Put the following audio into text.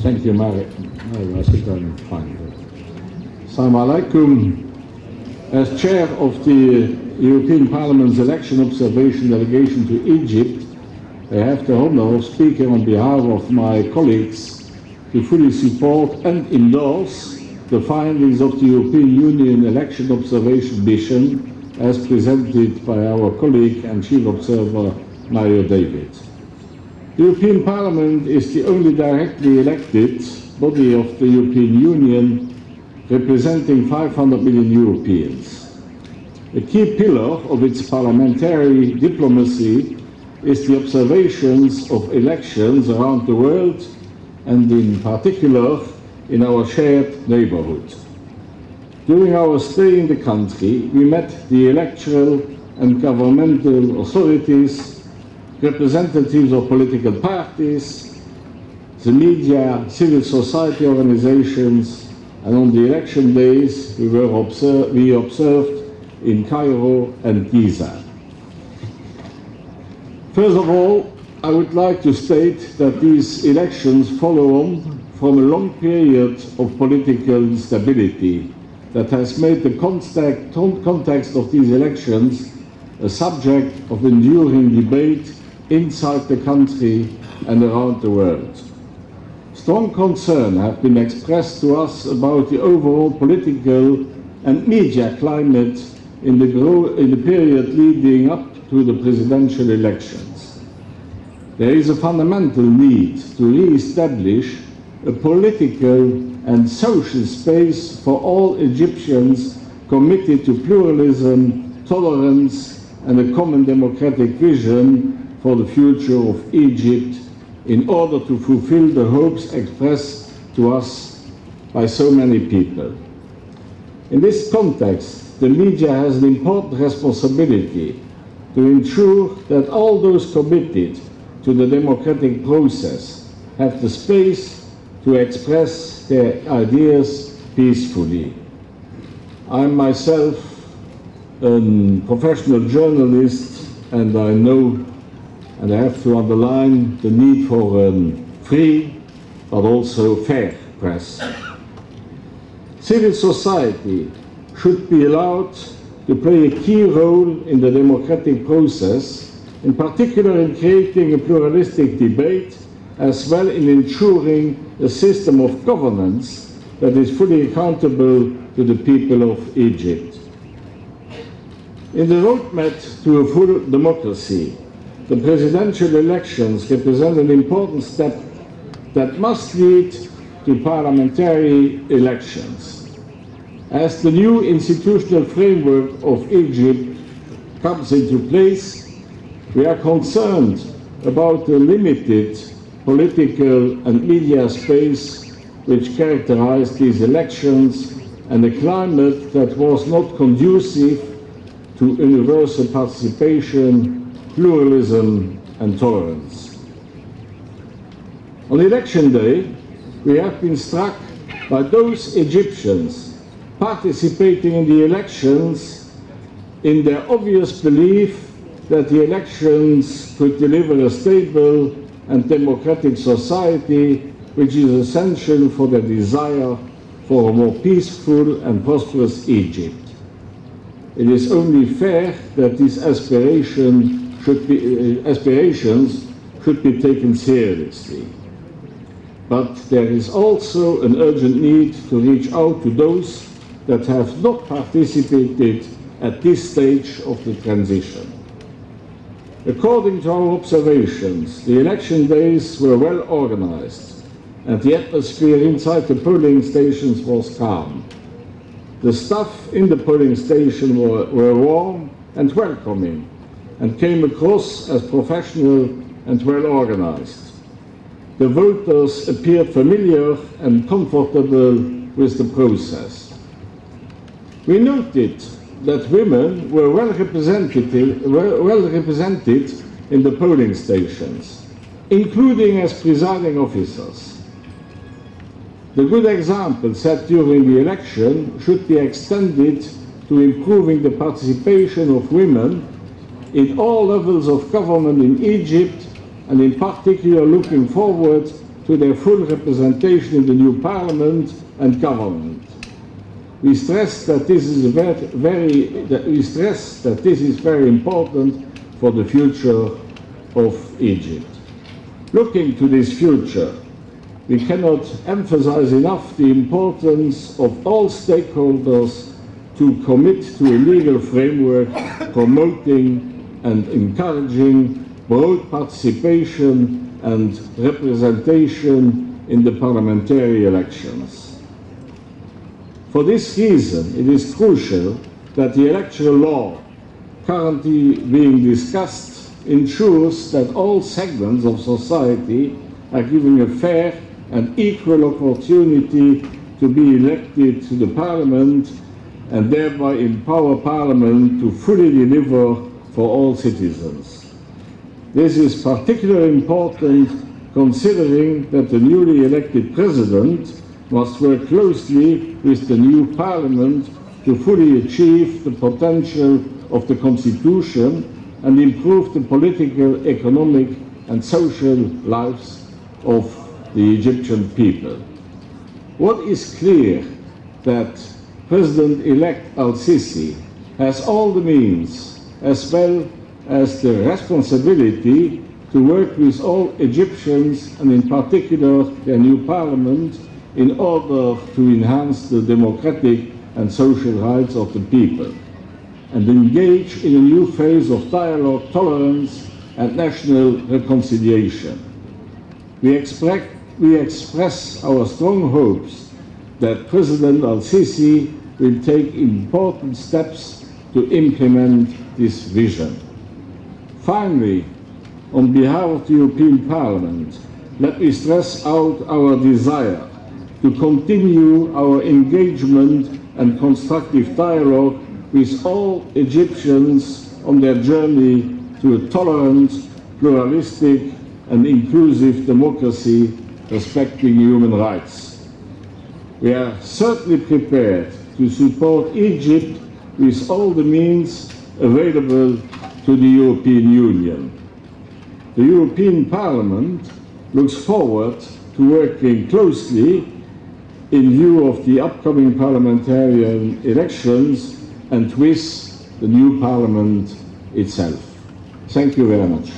Thank you, Marek. I think I'm fine. Assalamu alaikum. As chair of the European Parliament's election observation delegation to Egypt, I have the honor of speaking on behalf of my colleagues to fully support and endorse the findings of the European Union election observation mission as presented by our colleague and chief observer Mario David. The European Parliament is the only directly elected body of the European Union representing 500 million Europeans. A key pillar of its parliamentary diplomacy is the observations of elections around the world and in particular in our shared neighborhood. During our stay in the country, we met the electoral and governmental authorities, representatives of political parties, the media, civil society organizations, and on the election days we observed in Cairo and Giza. First of all, I would like to state that these elections follow on from a long period of political instability that has made the context of these elections a subject of enduring debate inside the country and around the world. Strong concern have been expressed to us about the overall political and media climate in the period leading up to the presidential elections. There is a fundamental need to re-establish a political and social space for all Egyptians committed to pluralism, tolerance, and a common democratic vision for the future of Egypt in order to fulfill the hopes expressed to us by so many people. In this context, the media has an important responsibility to ensure that all those committed to the democratic process have the space to express their ideas peacefully. I am myself a professional journalist, and I know and I have to underline the need for a free but also fair press. Civil society should be allowed to play a key role in the democratic process, in particular in creating a pluralistic debate, as well in ensuring a system of governance that is fully accountable to the people of Egypt. In the roadmap to a full democracy, the presidential elections represent an important step that must lead to parliamentary elections. As the new institutional framework of Egypt comes into place, we are concerned about the limited political and media space which characterized these elections and a climate that was not conducive to universal participation, pluralism and tolerance. On election day, we have been struck by those Egyptians participating in the elections in their obvious belief that the elections could deliver a stable and democratic society which is essential for their desire for a more peaceful and prosperous Egypt. It is only fair that these aspirations should be taken seriously. But there is also an urgent need to reach out to those that have not participated at this stage of the transition. According to our observations, the election days were well organized and the atmosphere inside the polling stations was calm. The staff in the polling station were warm and welcoming and came across as professional and well organized. The voters appeared familiar and comfortable with the process. We noted that women were well represented in the polling stations, including as presiding officers. The good example set during the election should be extended to improving the participation of women in all levels of government in Egypt, and in particular looking forward to their full representation in the new parliament and government. We stress that this is very important for the future of Egypt. Looking to this future, we cannot emphasize enough the importance of all stakeholders to commit to a legal framework promoting and encouraging broad participation and representation in the parliamentary elections. For this reason, it is crucial that the electoral law currently being discussed ensures that all segments of society are given a fair and equal opportunity to be elected to the parliament and thereby empower parliament to fully deliver for all citizens. This is particularly important considering that the newly elected president must work closely with the new parliament to fully achieve the potential of the constitution and improve the political, economic and social lives of the Egyptian people. What is clear that President-elect al-Sisi has all the means as well as the responsibility to work with all Egyptians and in particular their new parliament in order to enhance the democratic and social rights of the people and engage in a new phase of dialogue, tolerance and national reconciliation. We express our strong hopes that President al-Sisi will take important steps to implement this vision. Finally, on behalf of the European Parliament, let me stress out our desire to continue our engagement and constructive dialogue with all Egyptians on their journey to a tolerant, pluralistic and inclusive democracy respecting human rights. We are certainly prepared to support Egypt with all the means available to the European Union. The European Parliament looks forward to working closely in view of the upcoming parliamentary elections and with the new parliament itself. Thank you very much.